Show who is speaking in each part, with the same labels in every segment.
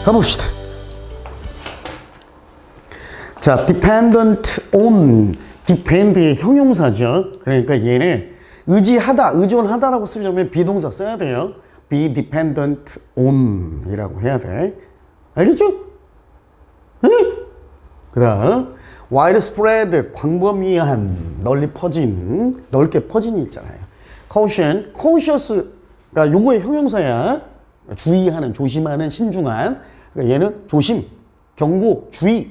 Speaker 1: 가봅시다. 자, dependent on, depend의 형용사죠. 그러니까 얘는 의지하다, 의존하다라고 쓰려면 비동사 써야 돼요. be dependent on 이라고 해야 돼. 알겠죠? 응? 그 다음 widespread, 광범위한, 널리 퍼진, 넓게 퍼진 있잖아요. caution, cautious가 요거의 형용사야. 주의하는, 조심하는, 신중한. 그러니까 얘는 조심, 경고, 주의.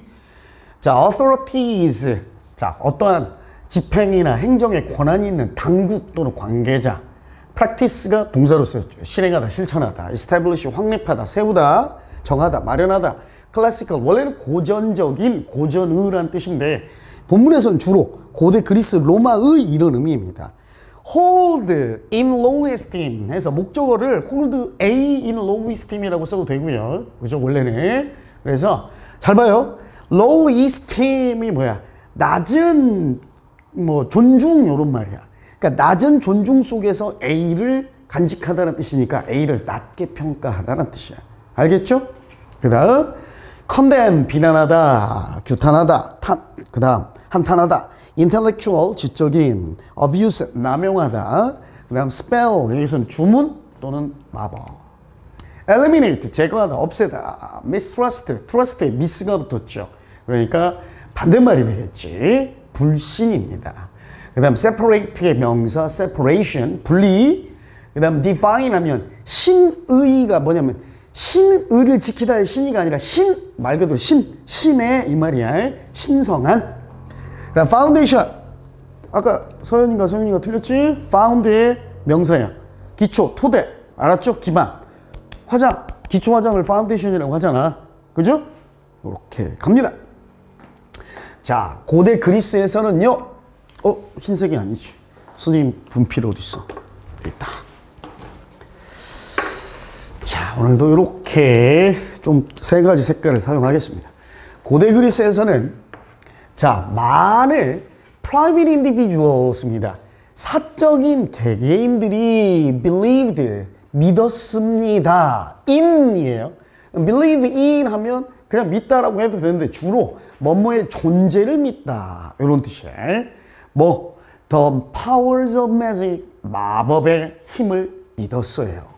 Speaker 1: 자, authorities. 자, 어떠한 집행이나 행정에 권한이 있는 당국 또는 관계자. practice가 동사로 쓰였죠. 실행하다, 실천하다. establish, 확립하다, 세우다, 정하다, 마련하다. classical, 원래는 고전적인, 고전의란 뜻인데 본문에서는 주로 고대 그리스, 로마의 이런 의미입니다. hold in low esteem 해서 목적어를 hold A in low esteem이라고 써도 되고요. 그죠? 원래는. 그래서 잘 봐요. low esteem이 뭐야? 낮은 뭐 존중 요런 말이야. 그러니까 낮은 존중 속에서 A를 간직하다는 뜻이니까 A를 낮게 평가하다는 뜻이야. 알겠죠? 그 다음 condemn, 비난하다, 규탄하다, 그 다음 한탄하다, intellectual, 지적인, abuse, 남용하다, 그 다음 spell, 여기서는 주문 또는 마법. eliminate, 제거하다, 없애다, mistrust, trust에 미스가 붙었죠. 그러니까 반대말이 되겠지. 불신입니다. 그 다음 separate의 명사, separation, 분리. 그 다음 divine 하면 신의가 뭐냐면 신의를 지키다의 신의가 아니라 신, 말 그대로 신의 이 말이야. 신성한. 그 다음 foundation. 아까 서현이가 틀렸지? found의 명사야. 기초, 토대. 알았죠? 기반. 화장, 기초 화장을 foundation이라고 하잖아. 그죠? 이렇게 갑니다. 자, 고대 그리스에서는요. 흰색이 아니지. 선생님 분필 어디 있어? 있다. 자, 오늘도 이렇게 좀 세 가지 색깔을 사용하겠습니다. 고대 그리스에서는 자, 많은 private individuals입니다. 사적인 개개인들이 believed, 믿었습니다. in이에요. believe in 하면 그냥 믿다라고 해도 되는데 주로 뭐뭐의 존재를 믿다 이런 뜻이에요. 뭐 the powers of magic, 마법의 힘을 믿었어요.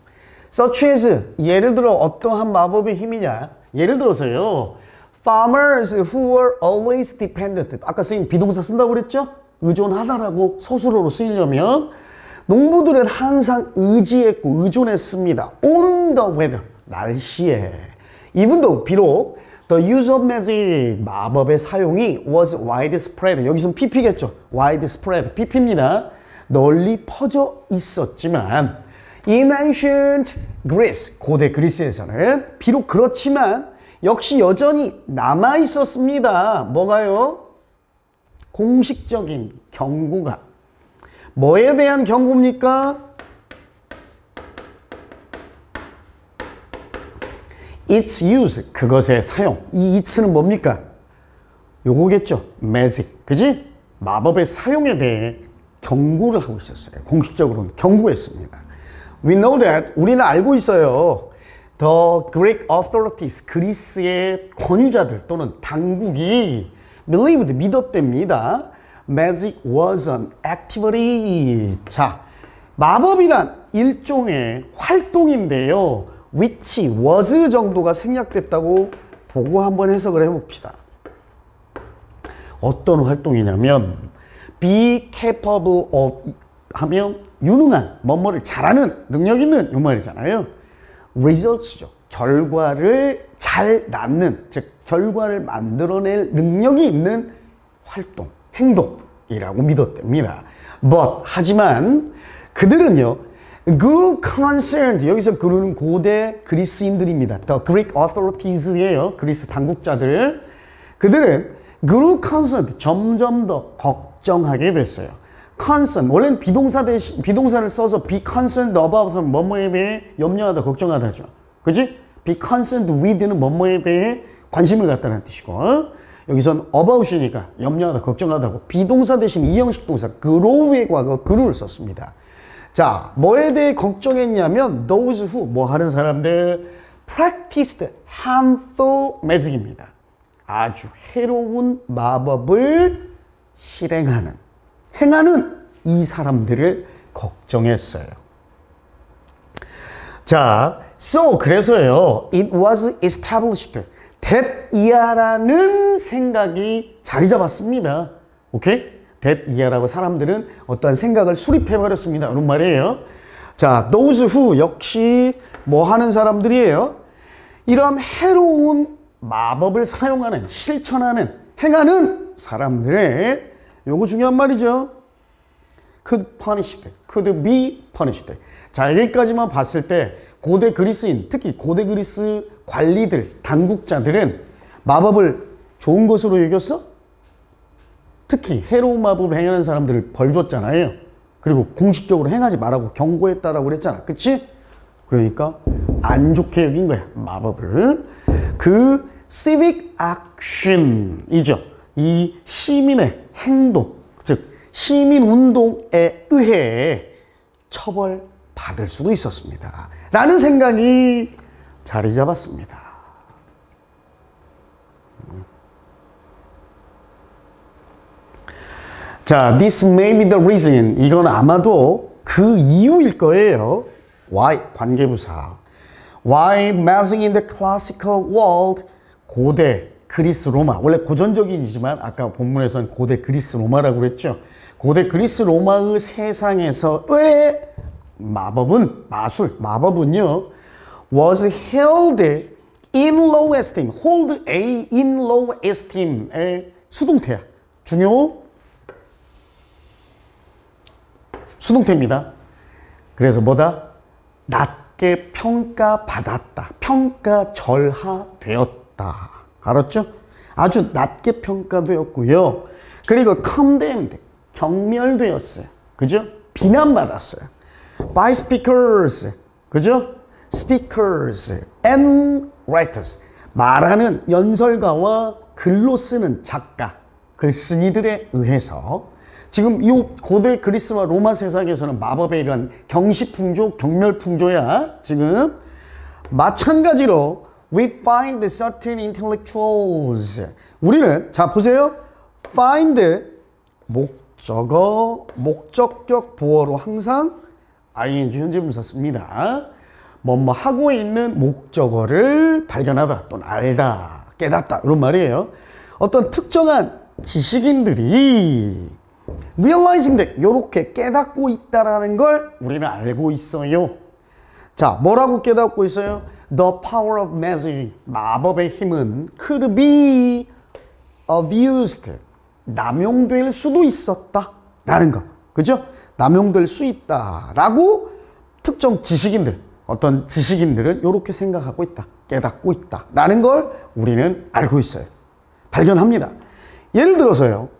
Speaker 1: such as, 예를 들어 어떠한 마법의 힘이냐. 예를 들어서요. farmers who were always dependent. 아까 선생님 비동사 쓴다고 그랬죠? 의존하다라고 서술어로 쓰이려면 농부들은 항상 의지했고 의존했습니다. on the weather, 날씨에. even though, 비록 the use of magic, 마법의 사용이 was widespread. 여기서는 pp겠죠. widespread, pp입니다. 널리 퍼져 있었지만 in ancient Greece, 고대 그리스에서는 비록 그렇지만 역시 여전히 남아 있었습니다. 뭐가요? 공식적인 경고가. 뭐에 대한 경고입니까? its use, 그것의 사용. 이 it는 뭡니까? 요거겠죠. magic, 그지? 마법의 사용에 대해 경고를 하고 있었어요. 공식적으로는 경고했습니다. We know that, 우리는 알고 있어요. The Greek authorities, 그리스의 권위자들 또는 당국이 believed, 믿었답니다. Magic was an activity. 자, 마법이란 일종의 활동인데요. which was 정도가 생략됐다고 보고 한번 해석을 해봅시다. 어떤 활동이냐면 be capable of 하면 유능한, 뭐뭐를 잘하는, 능력 있는 이 말이잖아요. results죠. 결과를 잘 낳는, 즉 결과를 만들어낼 능력이 있는 활동, 행동이라고 믿었답니다. But, 하지만 그들은요. grew concerned, 여기서 그루는 고대 그리스인들입니다. The Greek authorities예요. 그리스 당국자들. 그들은 grew concerned, 점점 더 걱정하게 됐어요. concern, 원래는 비동사 대신 비동사를 써서 be concerned about 하면 뭐뭐에 대해 염려하다, 걱정하다죠. 그지? be concerned with는 뭐뭐에 대해 관심을 갖다는 뜻이고, 여기선 about이니까 염려하다, 걱정하다고 비동사 대신 이형식 동사 grow의 과거 grew를 썼습니다. 자, 뭐에 대해 걱정했냐면 those who, 뭐 하는 사람들, practiced harmful magic입니다. 아주 해로운 마법을 행하는 이 사람들을 걱정했어요. 자, 그래서요, it was established that 이하라는 생각이 자리 잡았습니다. 오케이? that 이하라고 사람들은 어떠한 생각을 수립해버렸습니다. 이런 말이에요. 자, those who 역시 뭐 하는 사람들이에요? 이런 해로운 마법을 사용하는, 실천하는, 행하는 사람들의 요거 중요한 말이죠. could be punished. 자, 여기까지만 봤을 때 고대 그리스인, 특히 고대 그리스 관리들, 당국자들은 마법을 좋은 것으로 여겼어? 특히 해로운 마법을 행하는 사람들을 벌 줬잖아요. 그리고 공식적으로 행하지 말라고 경고했다라고 그랬잖아. 그치? 그러니까 안 좋게 여긴 거야, 마법을. 그 civic action이죠. 이 시민의 행동, 즉 시민 운동에 의해 처벌받을 수도 있었습니다. 라는 생각이 자리 잡았습니다. 자, this may be the reason. 이건 아마도 그 이유일 거예요. Why? 관계부사. Why magic in the classical world? 고대 그리스 로마. 원래 고전적인이지만 아까 본문에서는 고대 그리스 로마라고 그랬죠. 고대 그리스 로마의 세상에서의 마법은요, was held in low esteem. hold a in low esteem의 수동태야. 수동태입니다. 그래서 뭐다? 낮게 평가받았다. 평가절하되었다. 알았죠? 아주 낮게 평가되었고요. 그리고 condemned, 경멸되었어요. 그죠? 비난받았어요. by speakers, 그죠? speakers and writers, 말하는 연설가와 글로 쓰는 작가, 글쓴이들에 의해서 지금 이 고대 그리스와 로마 세상에서는 마법의 이런 경시풍조, 경멸풍조야. 지금 마찬가지로 we find certain intellectuals. 우리는 자 보세요. find 목적격 보어로 항상 ing 현재분사 씁니다. 뭐뭐 하고 있는 목적어를 발견하다 또는 알다, 깨닫다 이런 말이에요. 어떤 특정한 지식인들이 realizing that 이렇게 깨닫고 있다라는 걸 우리는 알고 있어요. 자, 뭐라고 깨닫고 있어요? The power of magic, 마법의 힘은 could be abused, 남용될 수도 있었다라는 거, 그죠? 남용될 수 있다라고 특정 지식인들, 어떤 지식인들은 이렇게 생각하고 있다, 깨닫고 있다라는 걸 우리는 알고 있어요. 발견합니다. 예를 들어서요.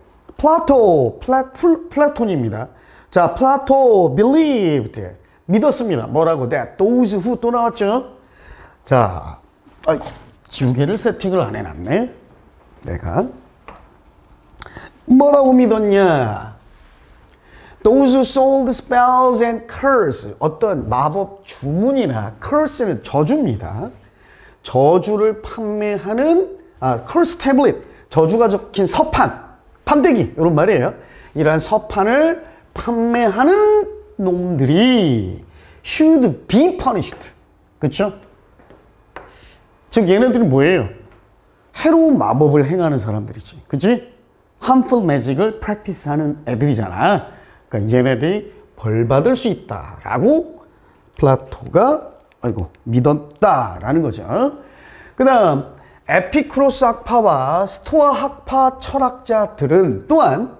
Speaker 1: 플라톤입니다. 자, 플라토 believed, 믿었습니다. 뭐라고? that those who 또 나왔죠? 자, 지우개를 세팅을 안 해놨네. 내가 뭐라고 믿었냐? Those who sold spells and curse, 어떤 마법 주문이나 curse는 저주입니다. 저주를 판매하는 curse tablet, 저주가 적힌 서판, 판때기 이런 말이에요. 이러한 서판을 판매하는 놈들이 should be punished. 그렇죠? 즉 얘네들이 뭐예요? 해로운 마법을 행하는 사람들이지. 그치? harmful magic을 practice하는 애들이잖아. 그러니까 얘네들이 벌받을 수 있다라고 플라토가 믿었다라는 거죠. 그 다음 에피쿠로스 학파와 스토아 학파 철학자들은 또한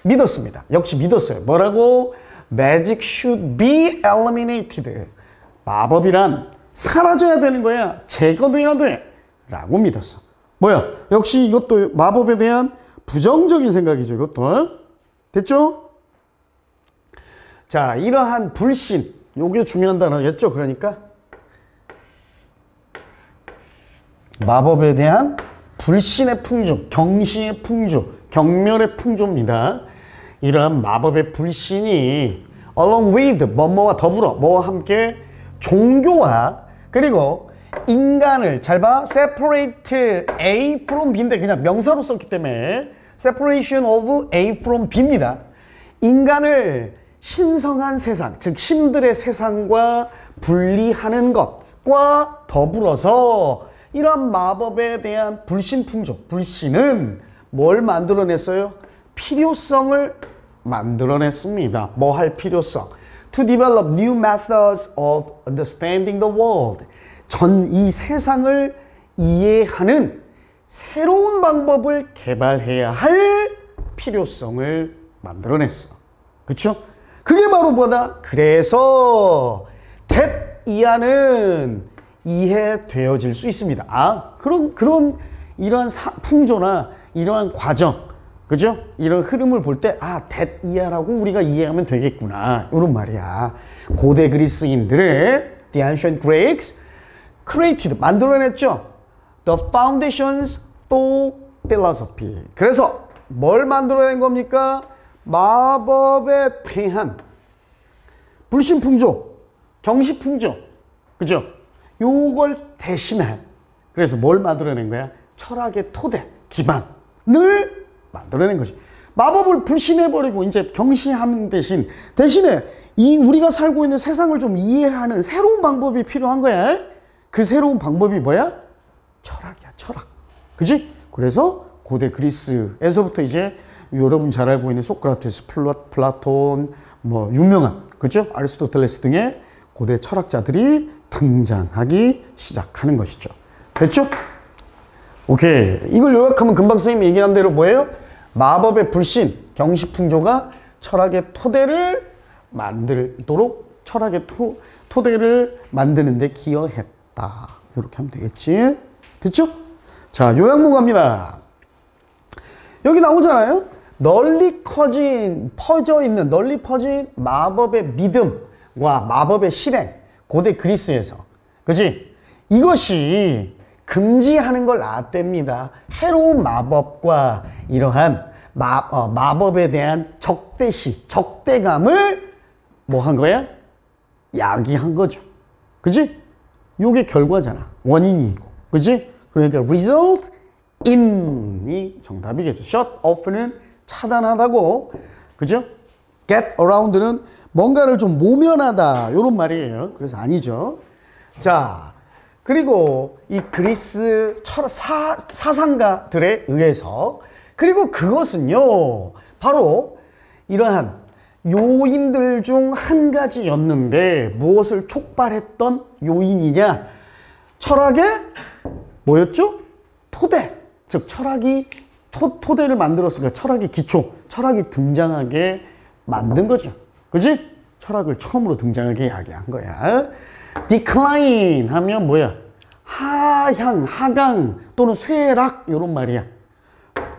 Speaker 1: 믿었습니다. 역시 믿었어요. 뭐라고? Magic should be eliminated. 마법이란 사라져야 되는 거야. 제거돼야 돼. 라고 믿었어. 뭐야? 역시 이것도 마법에 대한 부정적인 생각이죠. 이것도. 됐죠? 자, 이러한 불신. 요게 중요한 단어겠죠? 그러니까 마법에 대한 불신의 풍조, 경시의 풍조, 경멸의 풍조입니다. 이러한 마법의 불신이 along with 뭐뭐와 더불어 뭐와 함께 종교와 그리고 인간을 잘 봐. separate A from B인데 그냥 명사로 썼기 때문에 separation of A from B입니다. 인간을 신성한 세상, 즉 신들의 세상과 분리하는 것과 더불어서 이러한 마법에 대한 불신풍조, 불신은 뭘 만들어냈어요? 필요성을 만들어냈습니다. 뭐 할 필요성? To develop new methods of understanding the world. 이 세상을 이해하는 새로운 방법을 개발해야 할 필요성을 만들어냈어. 그쵸? 그게 바로 뭐다? 그래서 대이하는 이해되어질 수 있습니다. 아, 이러한 풍조나 이러한 과정, 그죠? 이런 흐름을 볼 때, 아, 대이하라고 우리가 이해하면 되겠구나. 이런 말이야. 고대 그리스인들의 The Ancient Greeks created, 만들어냈죠. The foundations for philosophy. 그래서 뭘 만들어낸 겁니까? 마법에 대한 불신풍조, 경시풍조, 그죠? 요걸 대신할, 그래서 뭘 만들어낸 거야? 철학의 토대, 기반을 만들어낸 거지. 마법을 불신해버리고 이제 경시하는 대신에 우리가 살고 있는 세상을 좀 이해하는 새로운 방법이 필요한 거야. 그 새로운 방법이 뭐야? 철학이야, 철학. 그지? 그래서 고대 그리스에서부터 이제 여러분 잘 알고 있는 소크라테스, 플라톤, 뭐 유명한, 그죠? 아리스토텔레스 등의 고대 철학자들이 등장하기 시작하는 것이죠. 됐죠? 오케이. 이걸 요약하면 금방 선생님이 얘기한 대로 뭐예요? 마법의 불신, 경시풍조가 철학의 토대를 만들도록 철학의 토대를 만드는 데 기여했다. 이렇게 하면 되겠지? 됐죠? 자, 요약문 갑니다. 여기 나오잖아요? 널리 퍼진 마법의 믿음과 마법의 실행. 고대 그리스에서. 그지? 이것이 금지하는 걸 놨답니다. 해로운 마법과 이러한 마법에 대한 적대감을 뭐 한 거야? 야기한 거죠. 그지? 요게 결과잖아. 원인이고. 그지? 그러니까 result in이 정답이겠죠. shut off는 차단하다고. 그죠? get around는 뭔가를 좀 모면하다. 요런 말이에요. 그래서 아니죠. 자, 그리고 이 그리스 사상가들에 의해서 그리고 그것은요 바로 이러한 요인들 중 한 가지였는데 무엇을 촉발했던 요인이냐? 철학의 뭐였죠? 토대. 즉 철학이 토대를 만들었으니까 철학의 기초, 철학이 등장하게 만든 거죠. 그지? 철학을 처음으로 등장하게 이야기한 거야. decline 하면 뭐야? 하향, 하강 또는 쇠락 이런 말이야.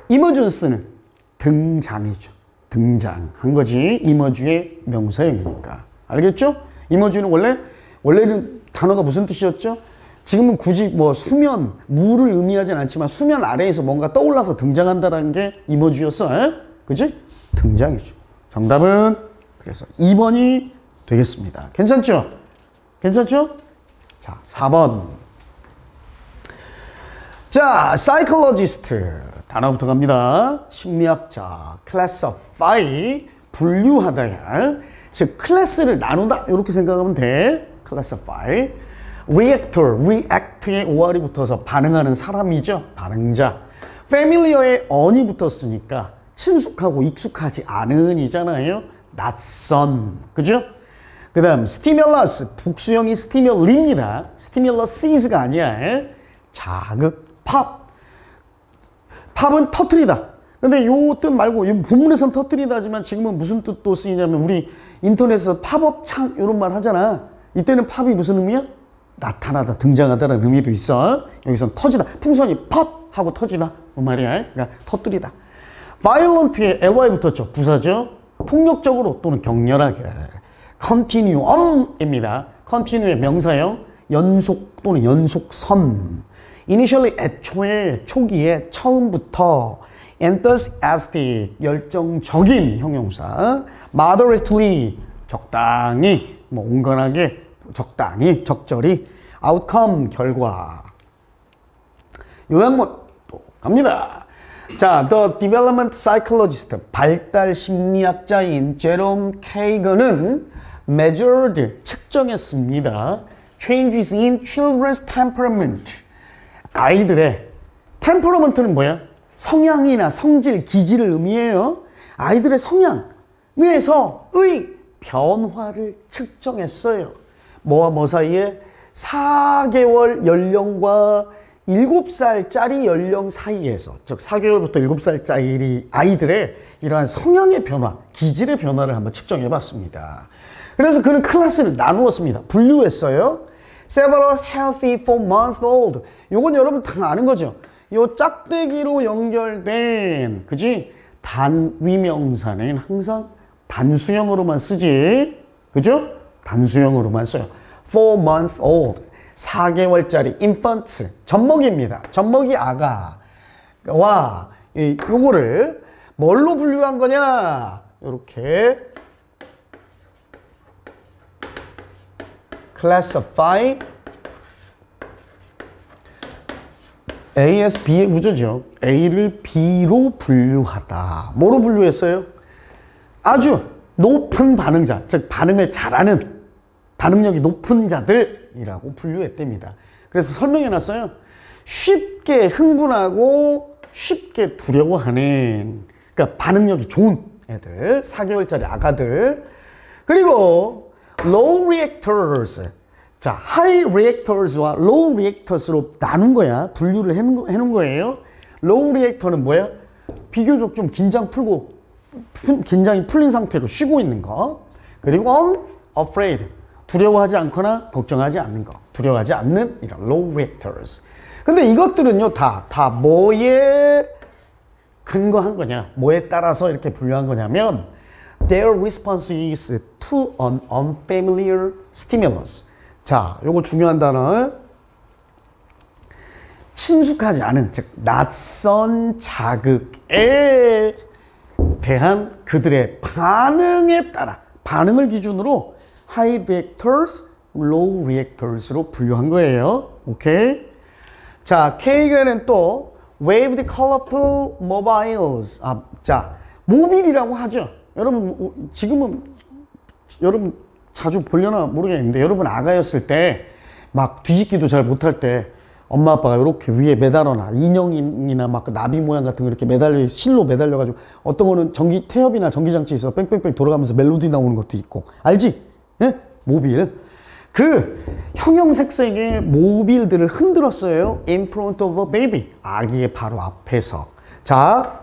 Speaker 1: emergence는 등장이죠. 등장한 거지. emerge의 명사형이니까. 알겠죠? emerge는 원래는 단어가 무슨 뜻이었죠? 지금은 굳이 뭐 수면, 물을 의미하진 않지만 수면 아래에서 뭔가 떠올라서 등장한다는 게 emerge였어. 그지? 등장이죠. 정답은 그래서 2번이 되겠습니다. 괜찮죠? 괜찮죠? 자, 4번. 자, psychologist. 단어부터 갑니다. 심리학자. classify. 분류하다. 즉, 클래스를 나누다. 이렇게 생각하면 돼. classify. reactor. react에 OR이 붙어서 반응하는 사람이죠. 반응자. familiar에 on이 붙었으니까 친숙하고 익숙하지 않은 이잖아요. 낯선. 그죠? 그 다음 stimulus. 복수형이 stimul입니다. stimuluss가 아니야. 자극. 팝. 팝은 터뜨리다. 근데 요 뜻 말고 이 본문에서는 터뜨리다지만 지금은 무슨 뜻도 쓰이냐면 우리 인터넷에서 팝업 창 이런 말 하잖아. 이때는 팝이 무슨 의미야? 나타나다, 등장하다라는 의미도 있어. 여기서는 터지다. 풍선이 팝 하고 터지다. 그 말이야. 그러니까 터뜨리다. violent에 ly 붙었죠. 부사죠. 폭력적으로 또는 격렬하게. continuum입니다. continue의 명사형. 연속 또는 연속선. initially 애초에 초기에 처음부터 enthusiastic 열정적인 형용사. moderately 적당히 뭐 온건하게 적당히 적절히 outcome, 결과. 요약문 또 갑니다. 자, The Development Psychologist, 발달 심리학자인 제롬 케이건은 measured, 측정했습니다. Changes in children's temperament. 아이들의 temperament는 뭐야? 성향이나 성질, 기질을 의미해요. 아이들의 성향에서의 변화를 측정했어요. 뭐와 뭐 사이에? 4개월 연령과 7살짜리 연령 사이에서, 즉 4개월부터 7살짜리 아이들의 이러한 성향의 변화, 기질의 변화를 한번 측정해 봤습니다. 그래서 그는 클래스를 나누었습니다. 분류했어요. Several healthy 4-month-old. 요건 여러분 다 아는 거죠. 요 짝대기로 연결된, 그지? 단위명사는 항상 단수형으로만 쓰지. 그죠? 단수형으로만 써요. 4-month-old. 4개월짜리 infants. 젖먹이입니다. 젖먹이 아가와 요거를 뭘로 분류한 거냐? 요렇게 classify A에서 B의 구조죠. A를 B로 분류하다. 뭐로 분류했어요? 아주 높은 반응자, 즉 반응을 잘하는, 반응력이 높은 자들이라고 분류했답니다. 그래서 설명해놨어요. 쉽게 흥분하고 쉽게 두려워하는, 그러니까 반응력이 좋은 애들, 4개월짜리 아가들. 그리고 low reactors. 자, high reactors와 low reactors로 나눈 거야. 분류를 해놓은 거예요. low reactor는 뭐야? 비교적 좀 긴장이 풀린 상태로 쉬고 있는 거. 그리고 unafraid. 두려워하지 않거나 걱정하지 않는 거. 두려워하지 않는 이런 low reactors. 근데 이것들은요, 다 뭐에 근거한 거냐? 뭐에 따라서 이렇게 분류한 거냐면 their response is to an unfamiliar stimulus. 자, 요거 중요한 단어. 친숙하지 않은, 즉 낯선 자극에 대한 그들의 반응에 따라, 반응을 기준으로 high reactors, low reactors로 분류한 거예요. 오케이? 자, 케이건은 또 waved colorful mobiles. 자, 모빌이라고 하죠. 여러분 지금은 여러분 자주 보려나 모르겠는데, 여러분 아가였을 때 막 뒤집기도 잘 못할 때 엄마 아빠가 이렇게 위에 매달아놔. 인형이나 막 나비 모양 같은 거 이렇게 매달려, 실로 매달려가지고, 어떤 거는 전기 태엽이나 전기장치 있어 뺑뺑뺑 돌아가면서 멜로디 나오는 것도 있고. 알지? 예? 모빌. 그 형형색색의 모빌들을 흔들었어요. In front of a baby. 아기의 바로 앞에서. 자,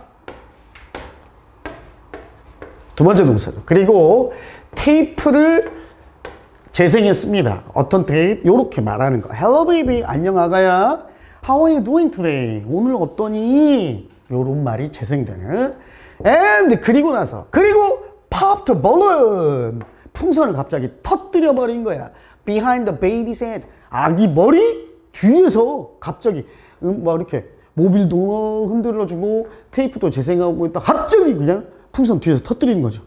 Speaker 1: 두 번째 동사죠. 그리고 테이프를 재생했습니다. 어떤 테이프? 요렇게 말하는 거. Hello baby, 안녕 아가야. How are you doing today? 오늘 어떠니? 요런 말이 재생되는. And 그리고 나서, 그리고 popped a balloon. 풍선을 갑자기 터뜨려 버린 거야. Behind the baby's head. 아기 머리 뒤에서 갑자기 막 이렇게 모빌도 흔들어주고 테이프도 재생하고 있다. 갑자기 그냥 풍선 뒤에서 터뜨리는 거죠.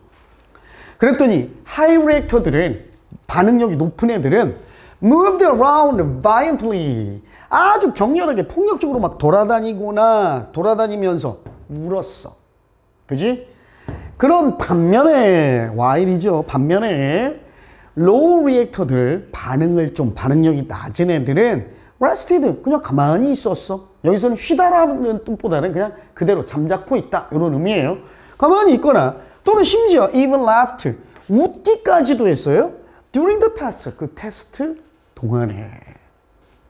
Speaker 1: 그랬더니 high reactor들은, 반응력이 높은 애들은 moved around violently. 아주 격렬하게 폭력적으로 막 돌아다니면서 울었어. 그지? 그런 반면에, while이죠. 반면에 low reactor들, 반응력이 낮은 애들은 rested, 그냥 가만히 있었어. 여기서는 쉬다라는 뜻보다는 그냥 그대로 잠자코 있다, 이런 의미예요. 가만히 있거나, 또는 심지어 even laughed, 웃기까지도 했어요. during the test, 그 테스트 동안에.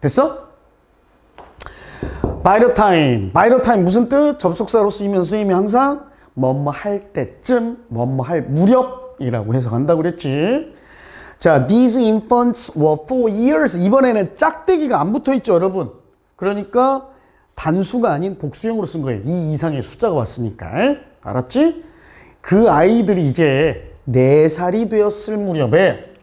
Speaker 1: 됐어? by the time 무슨 뜻? 접속사로 쓰이면 항상 뭐뭐 할 때쯤, 뭐뭐 할 무렵이라고 해석한다고 그랬지. 자, these infants were 4 years. 이번에는 짝대기가 안 붙어 있죠, 여러분. 그러니까 단수가 아닌 복수형으로 쓴 거예요. 이 이상의 숫자가 왔으니까. 알았지? 그 아이들이 이제 4살이 되었을 무렵에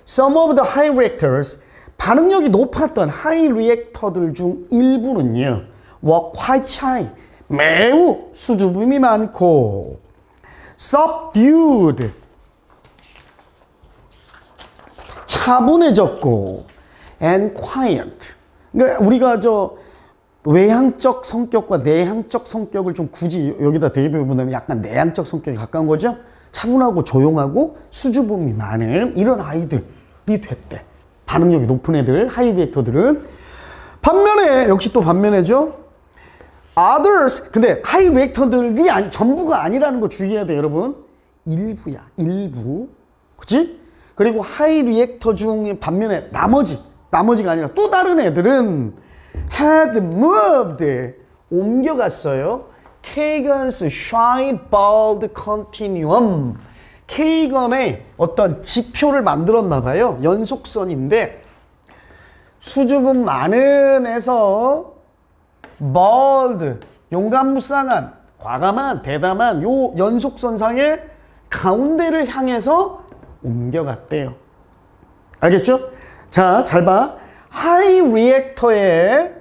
Speaker 1: some of the high reactors, 반응력이 높았던 high reactor들 중 일부는요, were quite shy, 매우 수줍음이 많고, subdued, 차분해졌고, and quiet. 그러니까 우리가 외향적 성격과 내향적 성격을 좀 굳이 여기다 대입해 보면 약간 내향적 성격에 가까운 거죠. 차분하고 조용하고 수줍음이 많은 이런 아이들이 됐대. 반응력이 높은 애들, 하이 리액터들은. 반면에 역시 또 반면에죠. others. 근데 하이 리액터들이 전부가 아니라는 거 주의해야 돼, 여러분. 일부야, 일부. 그치? 그리고 하이 리액터 중에 반면에 나머지가 아니라 또 다른 애들은 had moved, 옮겨갔어요. Kagan's shy bald continuum. 케이건의 어떤 지표를 만들었나 봐요. 연속선인데 수줍음 많은 에서 bald, 용감무쌍한, 과감한, 대담한 요 연속선상의 가운데를 향해서 옮겨갔대요. 알겠죠? 자, 잘 봐. 하이 리액터의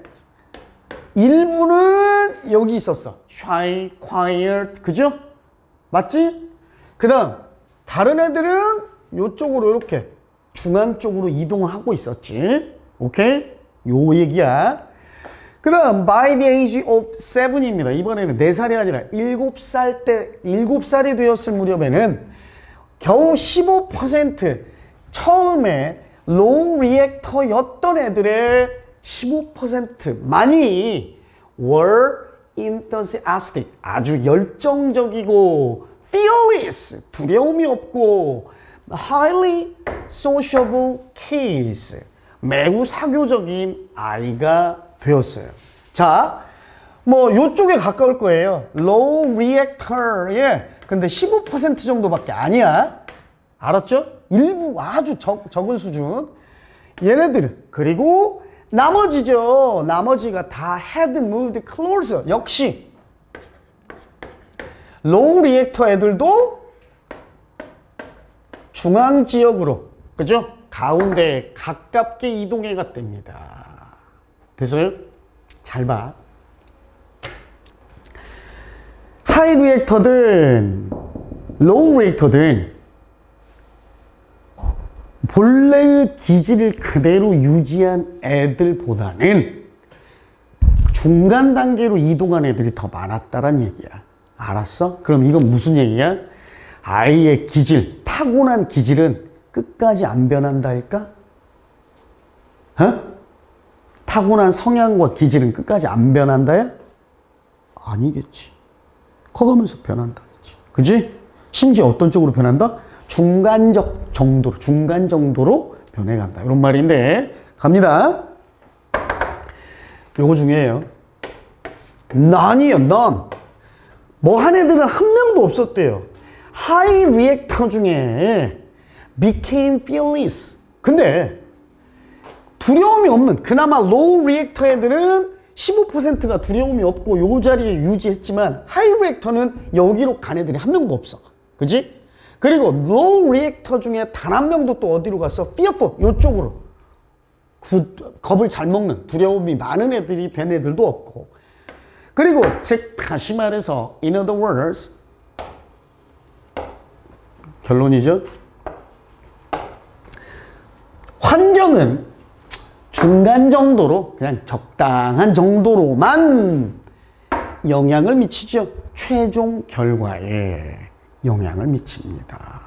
Speaker 1: 일부는 여기 있었어. shy, quiet, 그죠? 맞지? 그 다음 다른 애들은 이쪽으로 이렇게 중앙 쪽으로 이동하고 있었지. 오케이? 요 얘기야. 그 다음 by the age of 7입니다. 이번에는 4살이 아니라 7살이 되었을 무렵에는 겨우 15% 처음에 low reactor였던 애들의 15%만이 were enthusiastic, 아주 열정적이고 fearless, 두려움이 없고 highly sociable kids, 매우 사교적인 아이가 되었어요. 자, 뭐 요쪽에 가까울 거예요. low reactor에 근데 15% 정도밖에 아니야. 알았죠? 일부 아주 적은 수준. 얘네들 그리고 나머지죠. 나머지가 다 had moved closer. 역시 low reactor 애들도 중앙 지역으로, 그죠? 가운데에 가깝게 이동해 갔답니다. 됐어요? 잘 봐. 하이 리액터든 로우 리액터든 본래의 기질을 그대로 유지한 애들보다는 중간 단계로 이동한 애들이 더 많았다란 얘기야. 알았어? 그럼 이건 무슨 얘기야? 아이의 기질, 타고난 기질은 끝까지 안 변한다 할까? 어? 타고난 성향과 기질은 끝까지 안 변한다야? 아니겠지. 커가면서 변한다겠지. 그지? 심지어 어떤 쪽으로 변한다? 중간 정도로 변해간다. 이런 말인데, 갑니다. 요거 중요해요. none이에요, none. 뭐 한 애들은 한 명도 없었대요. 하이 리액터 중에 became fearless. 근데 두려움이 없는, 그나마 low 리액터 애들은 15%가 두려움이 없고 요 자리에 유지했지만 하이 리액터는 여기로 간 애들이 한 명도 없어. 그지? 그리고 low 리액터 중에 단 한 명도 또 어디로 갔어? fearful, 요쪽으로. 겁을 잘 먹는, 두려움이 많은 애들이 된 애들도 없고. 그리고 즉 다시 말해서 in other words, 결론이죠. 환경은 중간 정도로, 그냥 적당한 정도로만 영향을 미치죠. 최종 결과에 영향을 미칩니다.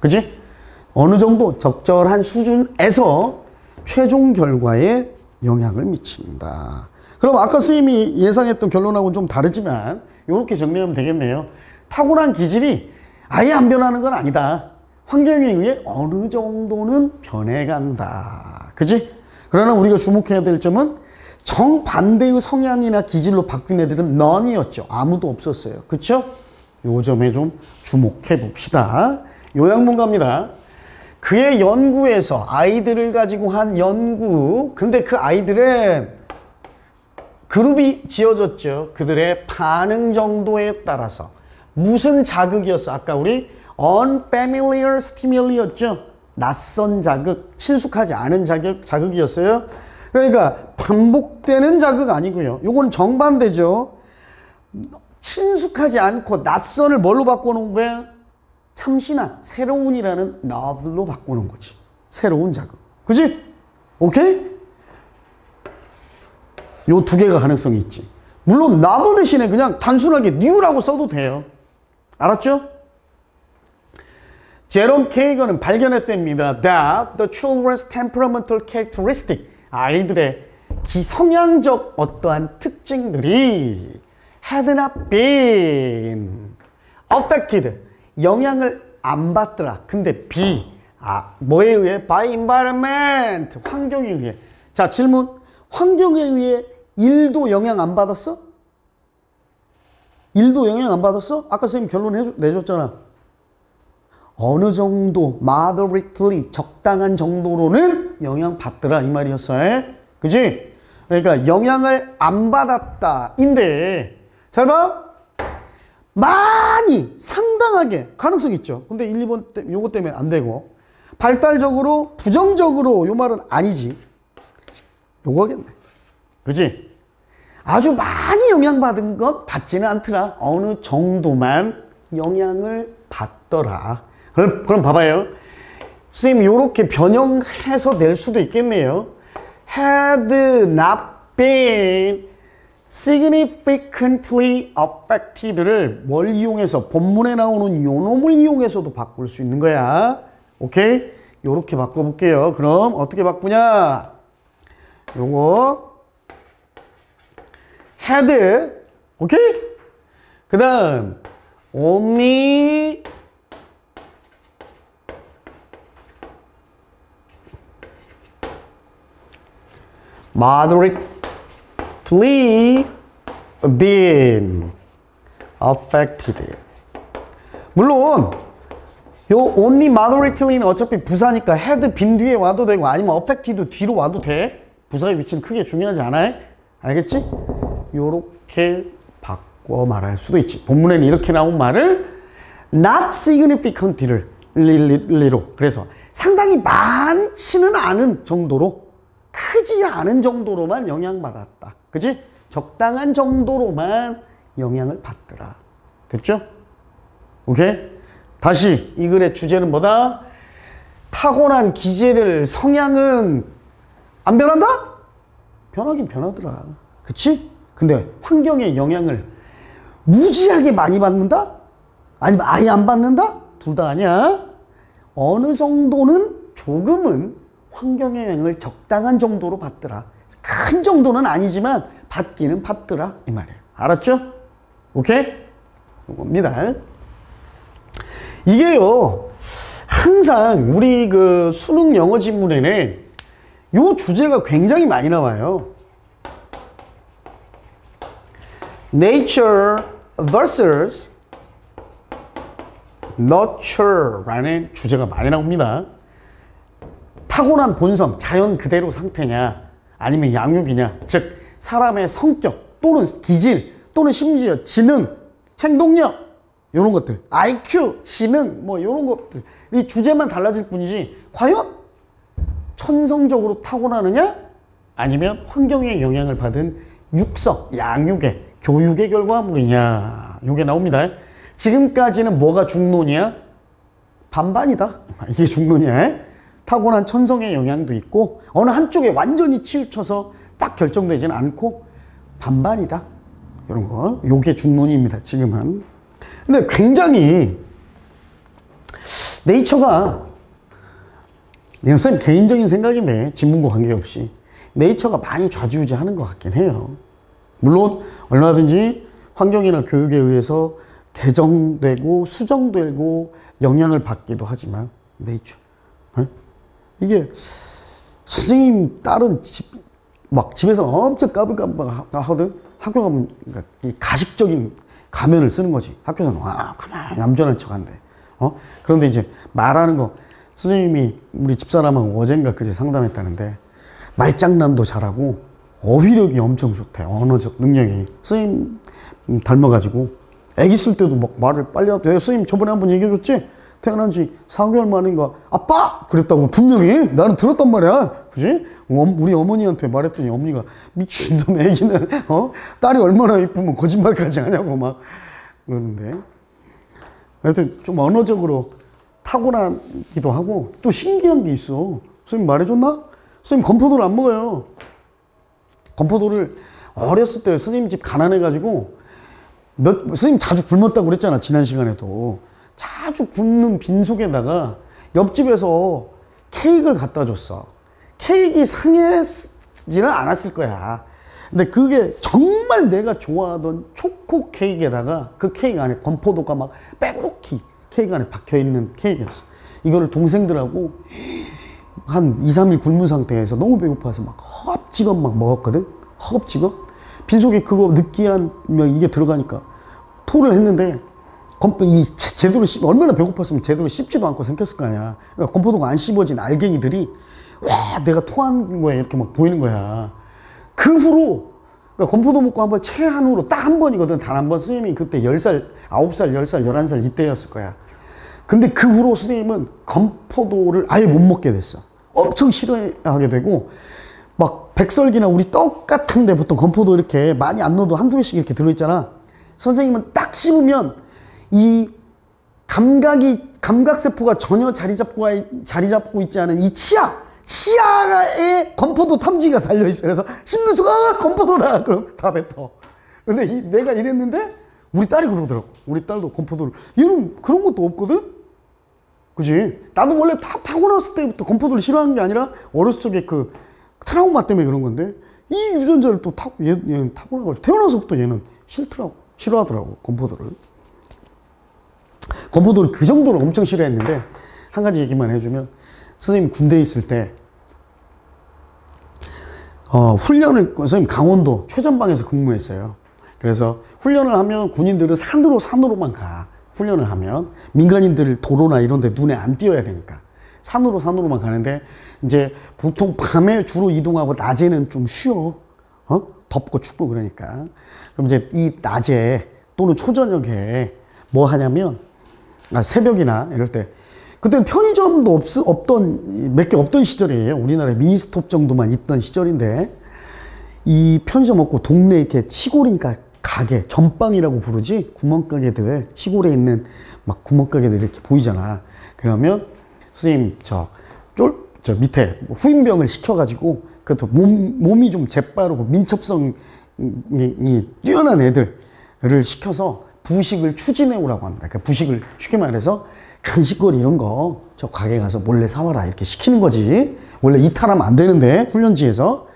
Speaker 1: 그지? 어느 정도 적절한 수준에서 최종 결과에 영향을 미친다. 그럼 아까 선생님이 예상했던 결론하고는 좀 다르지만 이렇게 정리하면 되겠네요. 타고난 기질이 아예 안 변하는 건 아니다. 환경에 의해 어느 정도는 변해간다. 그지? 그러나 우리가 주목해야 될 점은 정반대의 성향이나 기질로 바뀐 애들은 none이었죠. 아무도 없었어요. 그쵸? 요 점에 좀 주목해 봅시다. 요약문갑니다. 그의 연구에서 아이들을 가지고 한 연구, 근데 그 아이들은 그룹이 지어졌죠. 그들의 반응 정도에 따라서. 무슨 자극이었어? 아까 우리 unfamiliar stimul이었죠. 낯선 자극, 친숙하지 않은 자극이었어요. 그러니까 반복되는 자극 아니고요. 요거는 정반대죠. 친숙하지 않고 낯선을 뭘로 바꿔놓은 거야? 참신한, 새로운이라는 novel로 바꾸는 거지. 새로운 자극. 그지? 오케이? 요 두 개가 가능성이 있지. 물론 never 대신에 그냥 단순하게 new라고 써도 돼요. 알았죠? 제롬 케이건은 발견했답니다. That the children's temperamental characteristic, 아이들의 기성향적 어떠한 특징들이 had not been affected, 영향을 안 받더라. 근데 뭐에 의해? by environment, 환경에 의해. 자, 질문. 환경에 의해 일도 영향 안 받았어? 일도 영향 안 받았어? 아까 선생님 결론 내줬잖아. 어느 정도, moderately, 적당한 정도로는 영향 받더라 이 말이었어. 그지? 그러니까 영향을 안 받았다 인데, 잘 봐. 많이, 상당하게 가능성 있죠. 근데 1, 2번 요거 때문에 안 되고, 발달적으로, 부정적으로 요 말은 아니지. 요거겠네. 그지? 아주 많이 영향받은 건 받지는 않더라. 어느 정도만 영향을 받더라. 그럼 봐봐요. 선생님 요렇게 변형해서 낼 수도 있겠네요. had not been significantly affected를 뭘 이용해서? 본문에 나오는 요 놈을 이용해서도 바꿀 수 있는 거야. 오케이? 요렇게 바꿔볼게요. 그럼 어떻게 바꾸냐? 요거 had, 오케이? 그 다음 only moderately been affected. 물론 요 only moderately는 어차피 부사니까 had been 뒤에 와도 되고 아니면 affected 뒤로 와도 돼. 부사의 위치는 크게 중요하지 않아요? 알겠지? 요렇게 바꿔 말할 수도 있지. 본문에는 이렇게 나온 말을 not significantly로, 그래서 상당히 많지는 않은 정도로, 크지 않은 정도로만 영향받았다. 그치? 적당한 정도로만 영향을 받더라. 됐죠? 오케이? 다시 이 글의 주제는 뭐다? 타고난 기질을, 성향은 안 변한다? 변하긴 변하더라. 그치? 근데 환경의 영향을 무지하게 많이 받는다? 아니면 아예 안 받는다? 둘 다 아니야. 어느 정도는, 조금은 환경의 영향을 적당한 정도로 받더라. 큰 정도는 아니지만 받기는 받더라 이 말이에요. 알았죠? 오케이? 이겁니다. 이게요, 항상 우리 그 수능 영어 지문에는 요 주제가 굉장히 많이 나와요. Nature versus nurture라는 주제가 많이 나옵니다. 타고난 본성, 자연 그대로 상태냐, 아니면 양육이냐, 즉 사람의 성격 또는 기질 또는 심지어 지능, 행동력 이런 것들, IQ, 지능 뭐 이런 것들, 이 주제만 달라질 뿐이지 과연 천성적으로 타고나느냐, 아니면 환경의 영향을 받은 육성, 양육의, 교육의 결과물이냐, 이게 나옵니다. 지금까지는 뭐가 중론이야? 반반이다. 이게 중론이야. 타고난 천성의 영향도 있고 어느 한쪽에 완전히 치우쳐서 딱 결정되지는 않고 반반이다. 이런 거. 요게 중론입니다. 지금은. 근데 굉장히 네이처가, 선생님 개인적인 생각인데 지문과 관계없이 네이처가 많이 좌지우지하는 것 같긴 해요. 물론 얼마든지 환경이나 교육에 의해서 개정되고 수정되고 영향을 받기도 하지만 네이처. 이게 선생님 딸은 막 집에서 엄청 까불까불 하거든. 학교 가면 그러니까 이 가식적인 가면을 쓰는 거지. 학교에서는 와 가만히 얌전한 척한대. 그런데 이제 말하는 거, 선생님이 우리 집사람하고 어젠가 그제 상담했다는데 말장난도 잘하고 어휘력이 엄청 좋대. 언어적 능력이. 선생님 닮아가지고 애기 있을 때도 막 말을 빨리 하고, 선생님 저번에 한번 얘기해줬지? 태어난 지 4개월 만인가 아빠! 그랬다고 분명히 나는 들었단 말이야. 그지? 우리 어머니한테 말했더니 어머니가 미친놈 애기는 딸이 얼마나 이쁘면 거짓말까지 하냐고 막 그러는데, 하여튼 좀 언어적으로 타고나기도 하고 또 신기한 게 있어. 선생님 말해줬나? 선생님 건포도를 안 먹어요. 건포도를 어렸을 때 선생님 집 가난해가지고 선생님 자주 굶었다고 그랬잖아. 지난 시간에도. 자주 굶는 빈속에다가 옆집에서 케이크를 갖다 줬어. 케이크 상했지는 않았을 거야. 근데 그게 정말 내가 좋아하던 초코 케이크에다가 그 케이크 안에 건포도가 막 빼곡히 케이크 안에 박혀있는 케이크였어. 이거를 동생들하고 한 2, 3일 굶은 상태에서 너무 배고파서 막 허겁지겁 막 먹었거든. 허겁지겁. 빈속에 그거 느끼한 이게 들어가니까 토를 했는데 제대로 얼마나 배고팠으면 제대로 씹지도 않고 생겼을 거 아니야. 그러니까 건포도가 안 씹어진 알갱이들이 와 내가 토한 거야 이렇게 막 보이는 거야. 그 후로 그러니까 건포도 먹고 한번 체한 후로 딱 한 번이거든. 단 한 번. 선생님이 그때 10살, 9살, 10살, 11살 이때였을 거야. 근데 그 후로 선생님은 건포도를 아예 못 먹게 됐어. 엄청 싫어하게 되고 막 백설기나 우리 떡 같은데 보통 건포도 이렇게 많이 안 넣어도 한두 개씩 이렇게 들어있잖아. 선생님은 딱 씹으면 이 감각세포가 전혀 자리 잡고 있지 않은 이 치아에 건포도 탐지기가 달려있어. 그래서 씹는 순간 건포도다. 그럼 다 뱉어. 근데 내가 이랬는데 우리 딸이 그러더라고. 우리 딸도 건포도를. 얘는 그런 것도 없거든? 그지? 나도 원래 다 타고났을 때부터 건포도를 싫어하는 게 아니라 어렸을 적에 그 트라우마 때문에 그런 건데 이 유전자를 또 얘는 타고나가지고 태어나서부터 얘는 싫어하더라고. 건포도를 그 정도로 엄청 싫어했는데 한 가지 얘기만 해주면 선생님 군대에 있을 때 훈련을 선생님 강원도 최전방에서 근무했어요. 그래서 훈련을 하면 군인들은 산으로만 가. 훈련을 하면 민간인들 도로나 이런 데 눈에 안 띄어야 되니까 산으로만 가는데 이제 보통 밤에 주로 이동하고 낮에는 좀 쉬어. 덥고 춥고 그러니까. 그럼 이제 이 낮에 또는 초저녁에 뭐 하냐면 새벽이나 이럴 때 그때는 편의점도 몇 개 없던 시절이에요. 우리나라에 미니스톱 정도만 있던 시절인데 이 편의점 없고 동네 이렇게 시골이니까 가게, 전방이라고 부르지? 구멍가게들, 시골에 있는 막 구멍가게들 이렇게 보이잖아. 그러면 선생님 저 밑에 후임병을 시켜가지고 그것도 몸이 좀 재빠르고 민첩성이 뛰어난 애들을 시켜서 부식을 추진해 오라고 합니다. 그러니까 부식을 쉽게 말해서 간식거리 이런 거 저 가게 가서 몰래 사와라 이렇게 시키는 거지. 원래 이탈하면 안 되는데 훈련지에서.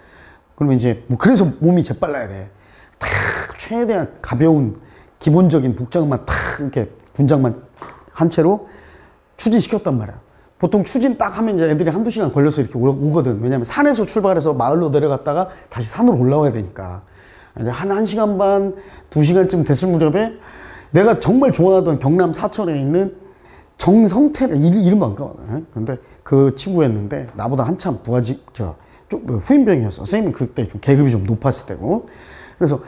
Speaker 1: 그러면 이제 그래서 몸이 재빨라야 돼. 탁 최대한 가벼운 기본적인 복장만 탁 이렇게 군장만 한 채로 추진시켰단 말이야. 보통 추진 딱 하면 이제 애들이 한두 시간 걸려서 이렇게 오거든. 왜냐면 산에서 출발해서 마을로 내려갔다가 다시 산으로 올라와야 되니까. 이제 한 1시간 반, 2시간쯤 됐을 무렵에 내가 정말 좋아하던 경남 사천에 있는 정성태를 이름 안 까먹어. 근데 그 친구였는데 나보다 한참 후임병이었어. 선생님은 그때 좀 계급이 좀 높았을 때고. 그래서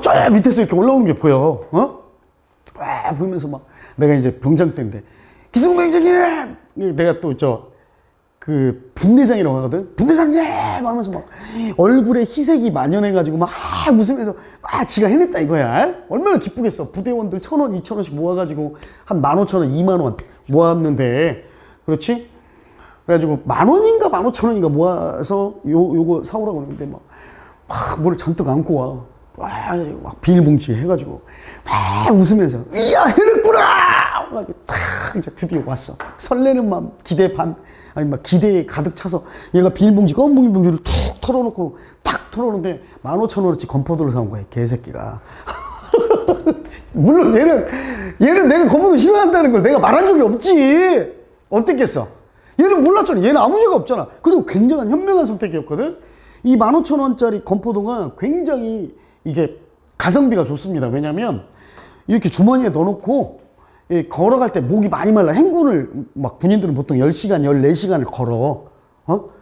Speaker 1: 저 밑에서 이렇게 올라오는 게 보여. 와 보면서 막 내가 이제 병장 때인데 기승병장님! 내가 또 그 분대장이라고 하거든. 분대장님! 하면서 막 얼굴에 희색이 만연해가지고 막 웃으면서 지가 해냈다 이거야. 얼마나 기쁘겠어. 부대원들 1,000원, 2,000원씩 모아가지고 한 15,000원, 2만원 모았는데 그렇지? 그래가지고 10,000원인가 15,000원인가 모아서 요거 사오라고 그러는데 막 뭘 잔뜩 안고 와. 막 비닐봉지 해가지고 막 웃으면서 이야 해냈구나! 막 탁 이제 드디어 왔어. 설레는 마음, 기대 반, 아니 막 기대에 가득 차서 얘가 비닐봉지, 검은 비닐봉지를 툭 털어놓고 탁 털어놓는데 15,000원어치 건포도를 사온 거야, 개새끼가. 물론 얘는 내가 건포도 싫어한다는 걸 내가 말한 적이 없지. 어땠겠어? 얘는 몰랐잖아. 얘는 아무 죄가 없잖아. 그리고 굉장한 현명한 선택이었거든. 이 15,000원짜리 건포도가 굉장히 이게 가성비가 좋습니다. 왜냐면 이렇게 주머니에 넣어놓고 걸어갈 때 목이 많이 말라. 행군을 막 군인들은 보통 10시간, 14시간을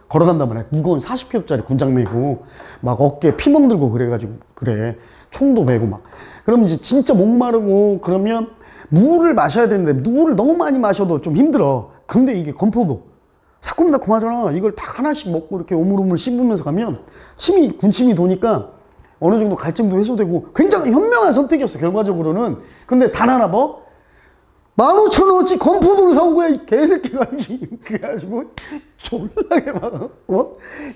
Speaker 1: 걸어간단 말이야. 무거운 40kg짜리 군장 메고 막 어깨에 피멍 들고 그래가지고 그래. 총도 메고 막. 그러면 이제 진짜 목마르고 그러면 물을 마셔야 되는데 물을 너무 많이 마셔도 좀 힘들어. 근데 이게 건포도 새콤달콤하잖아. 이걸 딱 하나씩 먹고 이렇게 오물오물 씹으면서 가면 군침이 도니까 어느 정도 갈증도 해소되고 굉장히 현명한 선택이었어, 결과적으로는. 근데 단 하나 뭐? 15,000원어치 건포도를 사온 거야, 이 개새끼가. 그래가지고 존나게 막,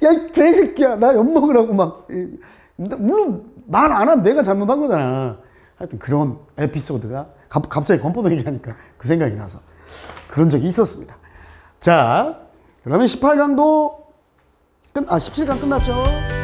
Speaker 1: 야, 이 개새끼야, 나 엿먹으라고 막. 물론 말 안 한 내가 잘못한 거잖아. 하여튼 그런 에피소드가 갑자기 건포도 얘기하니까 그 생각이 나서 그런 적이 있었습니다. 자, 그러면 18강도 17강 끝났죠.